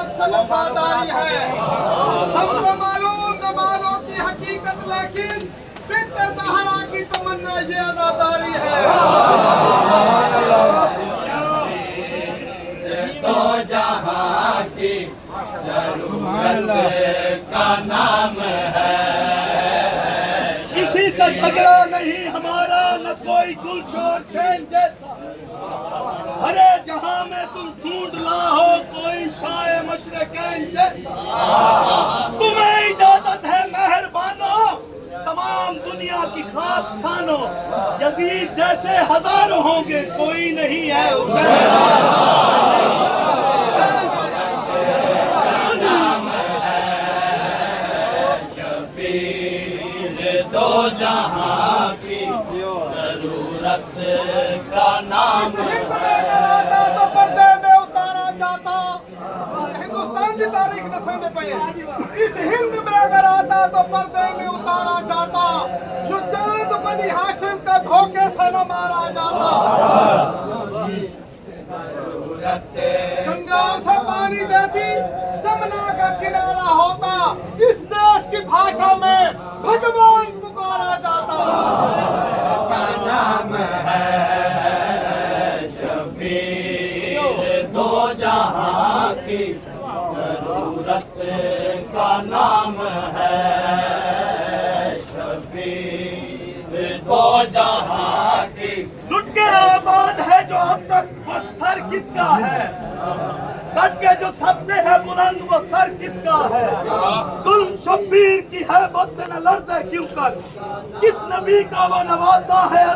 मोहब्बत से वफादारी है। हमको मालूम नमाजों की हकीकत, लेकिन फित्ने तहरा की तमन्ना ये अदादारी है। तो जहां की जरूरत का नाम है। किसी से झगड़ा नहीं हमारा, न कोई गुलशोर शैन जैसा। हरे जहां में तुम ढूंढ लाओ कोई शाये मशरक़ैन जैसा। तुम्हें इजाजत है मेहरबानो, तमाम दुनिया की खास छानो। यदीद जैसे हजारों होंगे, कोई नहीं है उसे। दो जहां की जरूरत का नाम हिंद में कराता तो पर्दे में उतारा जाता। हिंदुस्तान की तारीख न समझ पाए। इस हिंद में अगर आता तो पर्दे में उतारा जाता। जो चांद बनी हाशिम का धोखे से न मारा जाता। गंगा से पानी देती जमुना का किनारा होता। इस देश की भाषा में भगवान पुकारा जाता। का नाम है शबीर। दो जहां की जरूरत का नाम है शबीर। दो जहां की लुट के आबाद है जो अब तक, वो सर किसका है? कट के जो सबसे है बुलंद, वो सर किसका है? जुल्म शब्बीर की है बस से न लर्ज़े क्यों कर। किस नबी का वो नवासा है,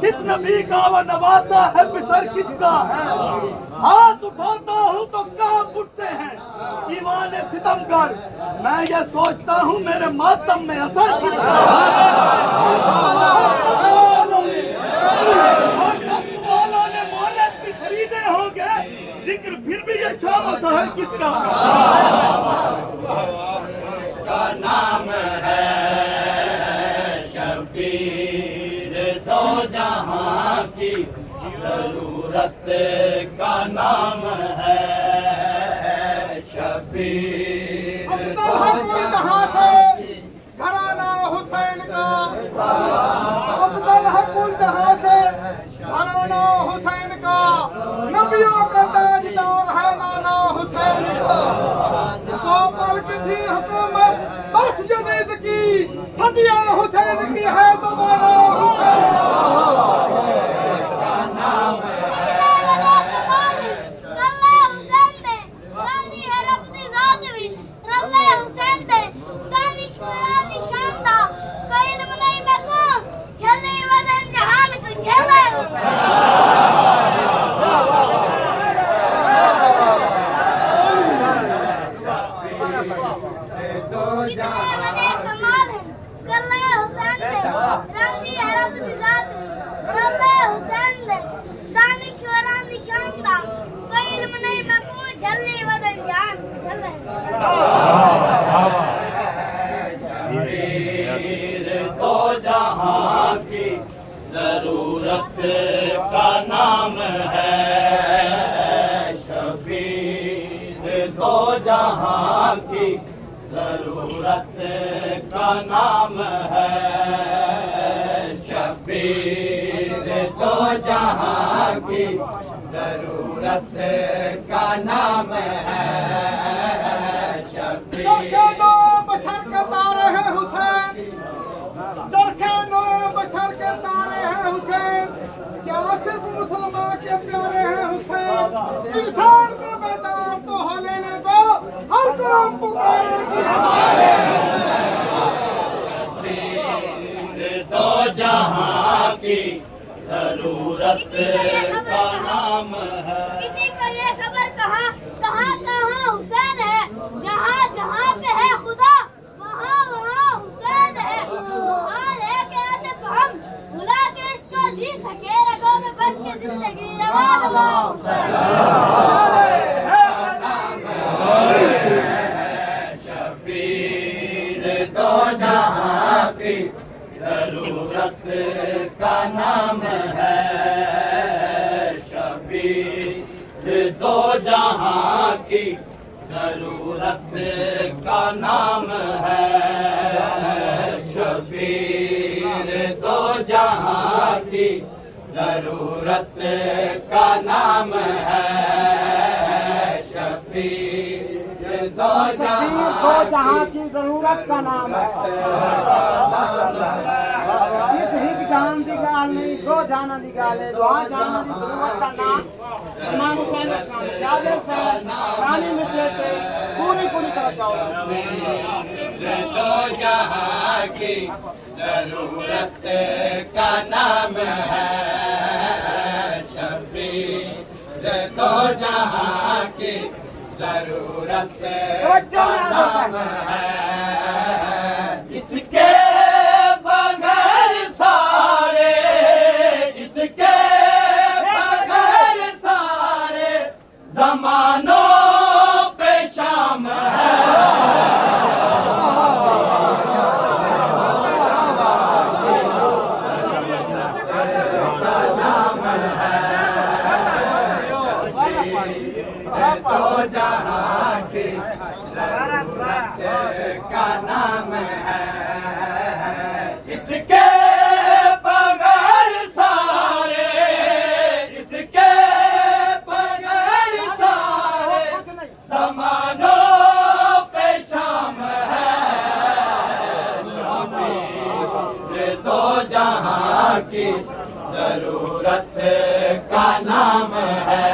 किस नबी का वो नवासा है, बिसर किसका है? हाथ उठाता हूँ तो कांप उठते हैं ईमान सितमगर। मैं ये सोचता हूँ मेरे मातम में असर किसका है? खरीदे होंगे, जिक्र फिर भी ये शाम सहर किसका का नाम है शबीर। दो जहां की जरूरत का नाम है शबीर। अफजल कहाँ से घराना हुसैन का। अफजल हकुल जहाँ से घराना हुसैन का। नबियों का ताजदार है नाना हुसैन का। दो पलक थी हुकूमत बस जदीद की। सदिया हुसैन की है दोबारा हुसैन का। दो जहां की जरूरत का नाम है शबीर। दो जहां की जरूरत का नाम है शबीर। दो जहां की जरूरत का नाम है शबीर। चरखे नो बशर के तारे हैं हुसैन। चरखे नो बशर के तारे हैं हुसैन। क्या सिर्फ मुसलमान के प्यारे हैं हुसैन। इंसान को बेदार तो हो लेने दो, हर कौम पुकारेगी हमारे शबीर। दो जहां की जरूरत का नाम है। किसी को ये खबर कहाँ कहाँ कहाँ हुसैन है। जहाँ जहाँ पे है खुदा, वहाँ वहाँ हुसैन है। हाल है कि आज हम बुला के इसको जी सके, रगों में बन के जिंदगी रवा दवा हुसैन। शबीर। दो जहां की जरूरत का नाम है शबीर। दो जहां की जरूरत का नाम है शबीर दो जहां की जरूरत का नाम है शबीर दो जहाँ की जरूरत का नाम है इस हित जान दी गाल नहीं जो जाना दी गाल है वहाँ जाना दी जरूरत का नाम इमाम हुसैन जादर से रानी में से पूरी तरह चाहो दो जहां की जरूरत का नाम है शबीर दो जहां की जरूरत का नाम है इसके बगैर सारे इसके बगैर सारे जमानों पे शाम है तो जहां की जरूरत का नाम है इसके बगैर सारे इसके बगैर सारे जमानों पे शाम है शबीर दो जहां की जरूरत का नाम है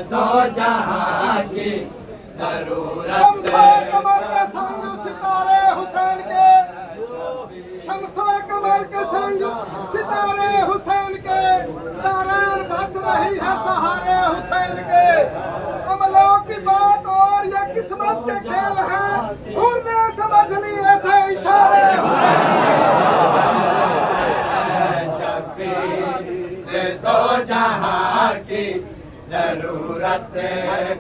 दो जहां की जरूरत कमर के संग सितारे हुसैन के शम्सो कमर के संग सितारे हुसैन के तारान बस रही है सहारे हुसैन के अमलों की बात और ये किस्मत के खेल है उन्होंने समझ लिए थे इशारे शबीर दो जहां की जरूरत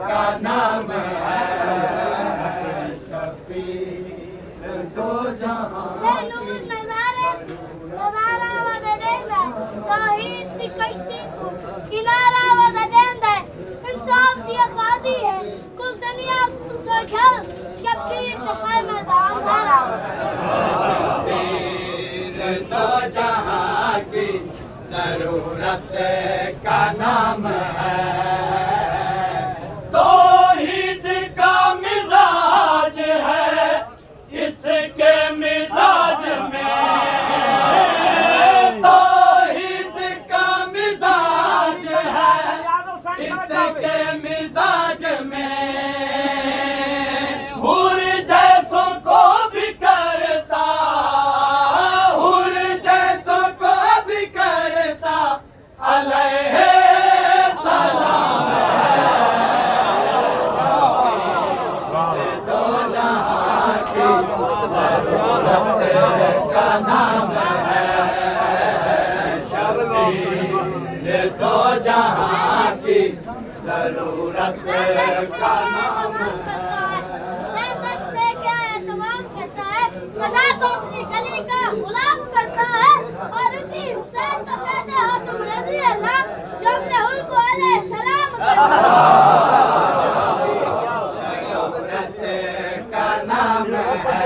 का नाम है शबीर दो जहां नूर नजारे नजारा वददेंदा तौहीद की कश्ती को किनारा वददेंदा इंसाफ की आजादी है कुल दुनिया को सोचा शबीर के फरमादार धारा शबीर दो जहां की जरूरत का नाम है तौहीद का मिजाज है इसके मिजाज में तौहीद का मिजाज है इसके मिजाज में हुर जैसों को भी करता हुर जैसों को भी करता अलैहि सलाम दो जहां की जरूरत का नाम है शबीर दो जहां की जरूरत का नाम है गली का गुलाम करता है और इसी हुसैन को कहते हो तुम रजी अल्लाह जो अपने हुर को अलैहि सलाम करता का नाम है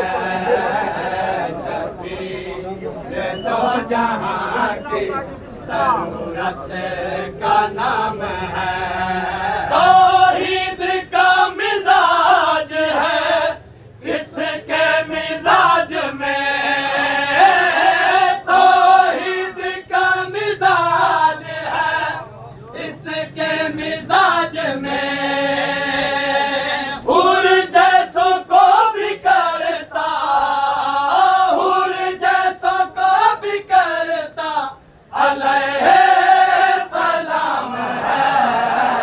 शबीर दो जहां की जरूरत का नाम है तौहीद का मिजाज है इसके मिजाज में तौहीद का मिजाज है इसके मिजाज में हुर जैसों को भी करता हुर जैसों को भी करता अलैहि सलाम है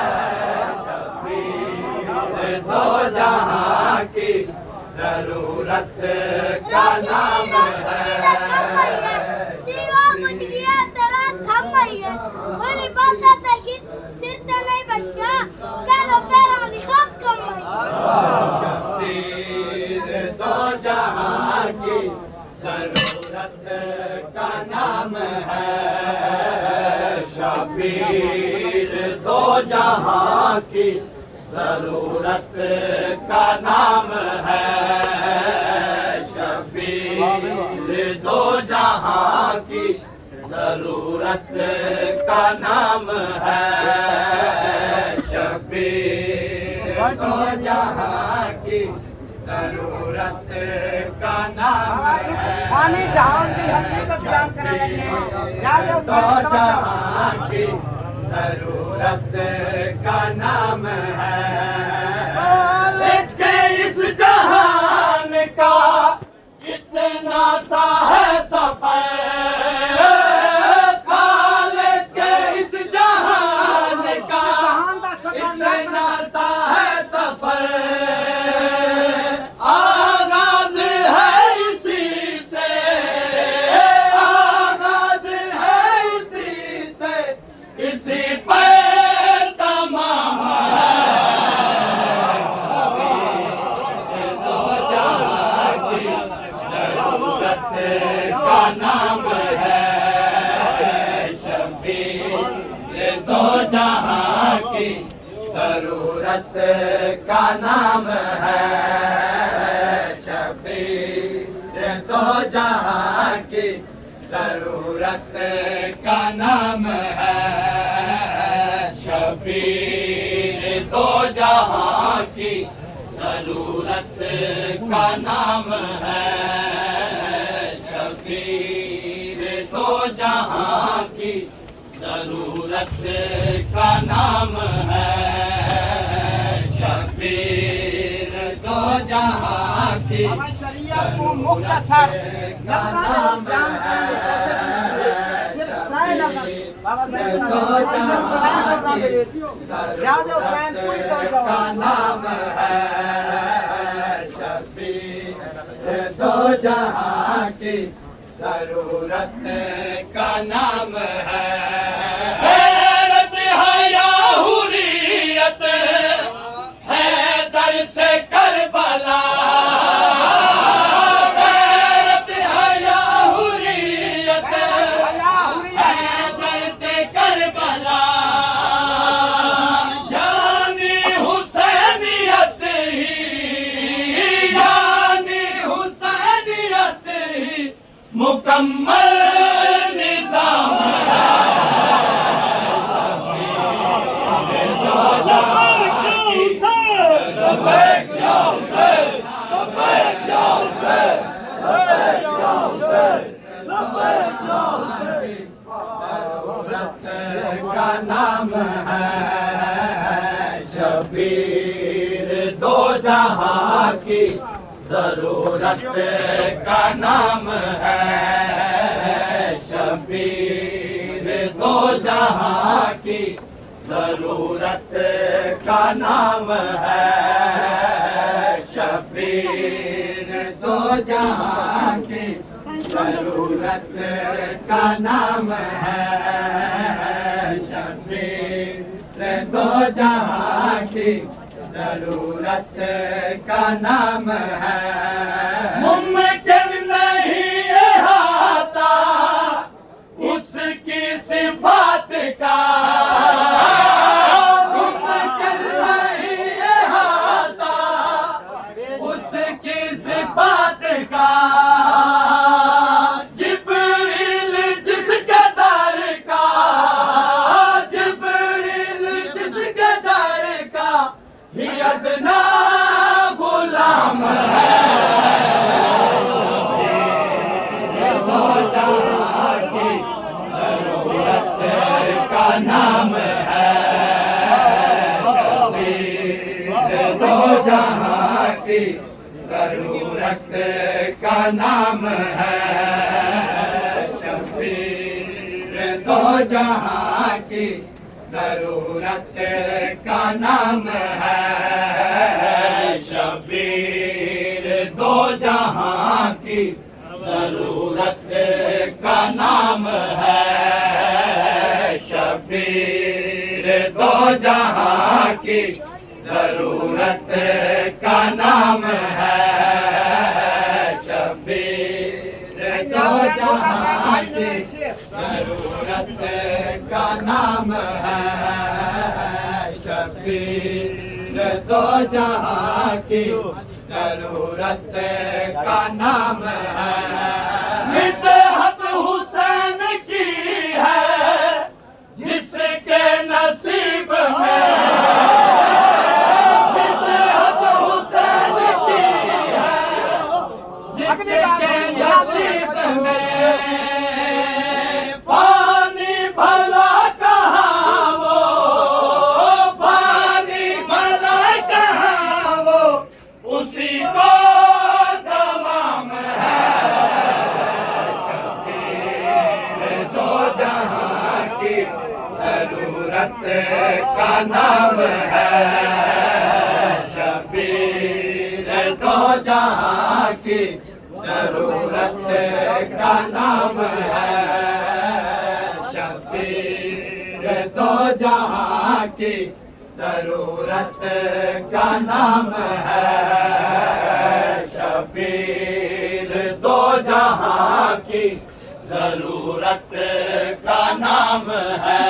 शबीर दो जहां की जरूरत का नाम है। शबीर दो जहां की जरूरत का नाम है। शबीर दो जहां की जरूरत का नाम है। पानी जहान की हकीकत बयान कर रहे हैं। याद है दो जहां की जरूरत का नाम है। लेके इस जहान का इतना सा है सफर। लेके इस जहान का इतना सा है सफर। आगाज है इसी से, आगाज है इसी से, इसी पर तमाम है। दो जहां की जरूरत का नाम है। शबीर दो जहां की जरूरत का नाम है। शबीर दो जहां की जरूरत का नाम है। शबीर दो जहां की जरूरत का नाम है। शबीर दो जहां की जरूरत का नाम है। शबीर दो जहां की बाबा शरीयत को मुख्तसर लफ्ज़ान में बयान करने की कोशिश कीजिए। सिर्फ तय न करें। बाबा शरीयत को याद हुसैन पूरी तरह का नाम है। शबीर दो जहां की जरूरत का नाम है। गैरत हया हुर्रियत है दर से करबला। गैरत हया हुर्रियत है दर से करबला। यानी हुसैनियत ही, यानी हुसैनियत ही मुकम्मल निजाम है। दो जहां की लब्बैक या हुसैन, लब्बैक या हुसैन, लब्बैक या हुसैन, लब्बैक या हुसैन। जरूरत का नाम है। शबीर दो जहां की जरूरत का नाम है। शबीर दो जहां की जरूरत का नाम है। शबीर दो जहां की जरूरत का नाम है। शबीर दो जहां की जरूरत का नाम है। मुमकिन नहीं अहाता उसकी सिफात का। मुमकिन नहीं अहाता उसकी सिफात का। जिब्रील जिसके दर का, जिब्रील जिसके दर का ही अदना गुलाम है। दो जहां की जरूरत का नाम है। शबीर दो जहां की जरूरत का नाम है। शबीर दो जहां की जरूरत का नाम है। शबीर दो जहां की जरूरत का नाम है। शबीर दो जहां की जरूरत का नाम है। शबीर दो जहां की जरूरत का नाम है शबीर दो जहां की जरूरत का नाम है मिदहत हुसैन की है जिसके नसीब में मिदहत हुसैन की है जिसके नसीब में फानी भला कहाँ वो फानी भला कहाँ वो उसी को तमाम है शबीर दो जहां की जरूरत का नाम है शबीर दो जहां की जरूरत का नाम है शबीर दो जहां की जरूरत का नाम है शबीर दो जहां की जरूरत का नाम है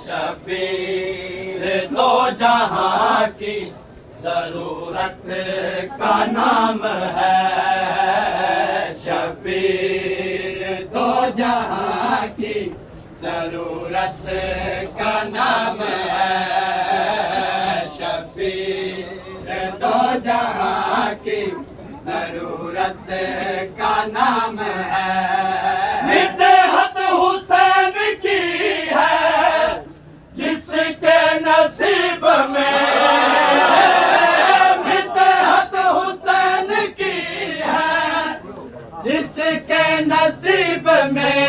शबीर दो जहां की जरूरत का नाम है शबीर दो जहां की जरूरत का नाम है शबीर दो जहां की जरूरत का नाम है मिदहत हुसैन की है जिसके नसीब में मिदहत हुसैन की है जिसके नसीब में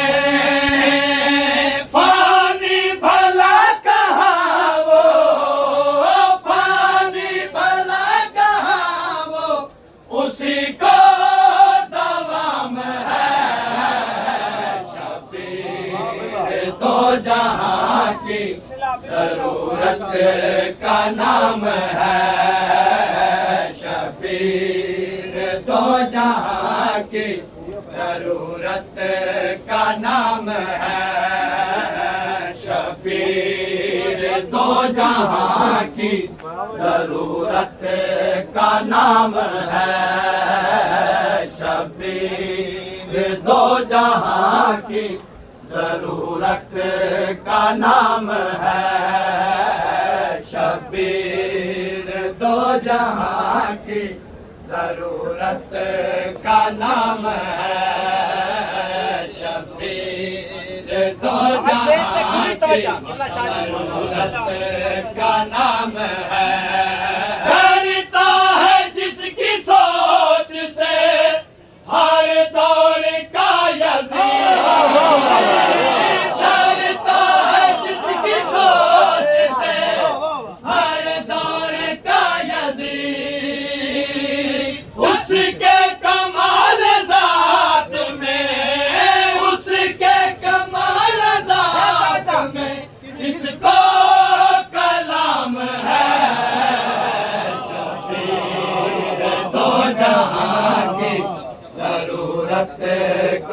फानी भला कहाँ वो फानी भला कहाँ वो उसी को दवाम है शबीर दो जहां की जरूरत का नाम है शबीर दो जहां की जरूरत का नाम है शबीर दो जहां की जरूरत का नाम है शबीर दो जहां की जरूरत का नाम है शबीर दो जहां की जरूरत का नाम है शबीर दो जहां की जरूरत का नाम है डरता है जिसकी सोच से हर दौर का यजीद डरता है जिसकी सोच से हर दौर का यजीद उसके कमाल ज़ात में उसके कमाल ज़ात में इसको कलाम है शबीर दो जहां की जरूरत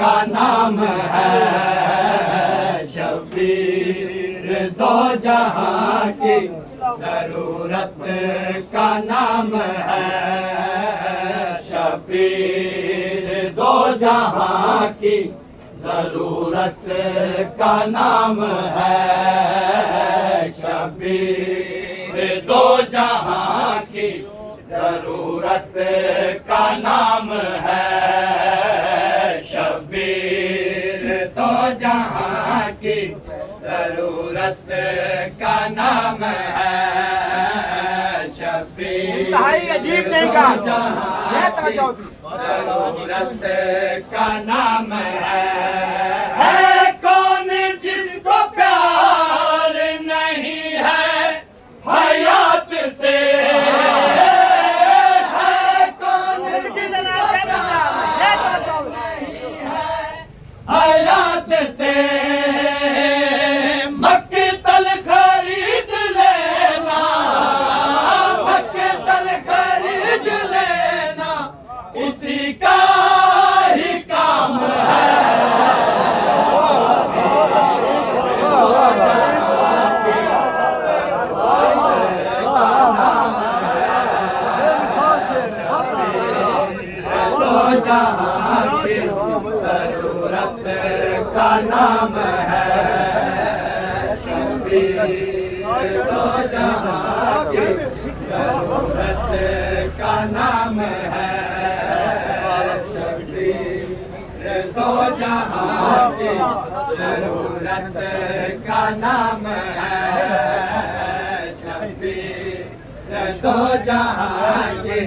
का नाम है शबीर दो जहां की जरूरत का नाम है शबीर दो जहां की जरूरत का नाम है शबीर दो जहां की जरूरत का नाम है शबीर दो जहां की जरूरत का नाम है शबीर अजीब नहीं कहा जरूरत का नाम है कौन जिसको प्यार नहीं है हयात से है कौन हयात से मक्तल खरीद लेना मक्तल खरीद लेना इसी का ही काम है का नाम है शबीर दो जहां की जरूरत का नाम है शबीर दो जहां की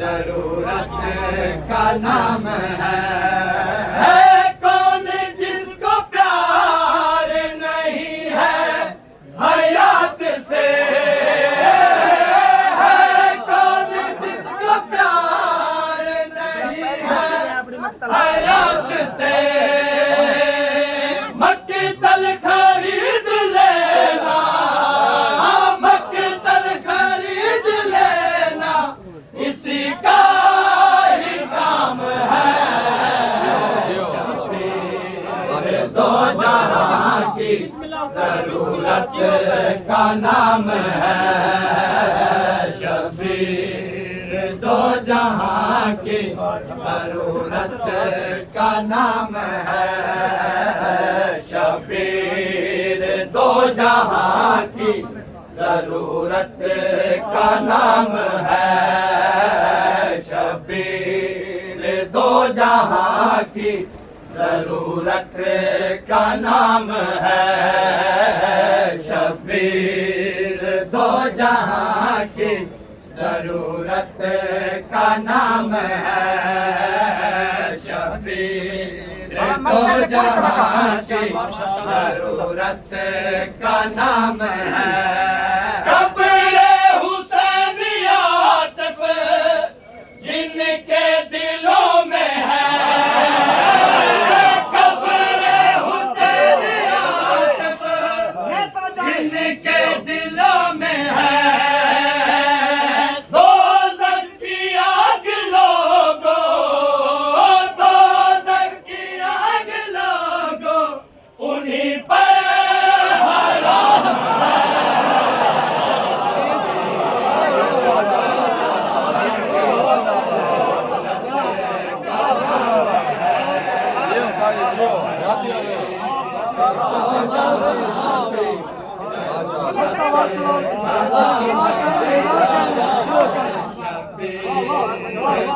जरूरत का नाम है कौन जिसको प्यार नहीं है हयात से कौन जिसको प्यार नहीं है हयात से मक्तल खरीद लेना मक्तल खरीद लेना इसी का ही काम है दो जहां की जरूरत का नाम है शबीर दो जहां की जरूरत का नाम है शबीर दो जहां की जरूरत का नाम है शबीर दो जहां की जरूरत का नाम है शबीर दो जहां की जरूरत का नाम है शबीर दो जहां की जरूरत का नाम है कब्रे हुसैनिया आतिफ जिनके दिलों में है जिनके दिलों में है दो जग की आग लोगो दो जग की आग लोगो उन्हीं पर हराम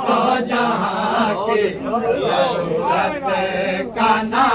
दो जहां की जरूरत का नाम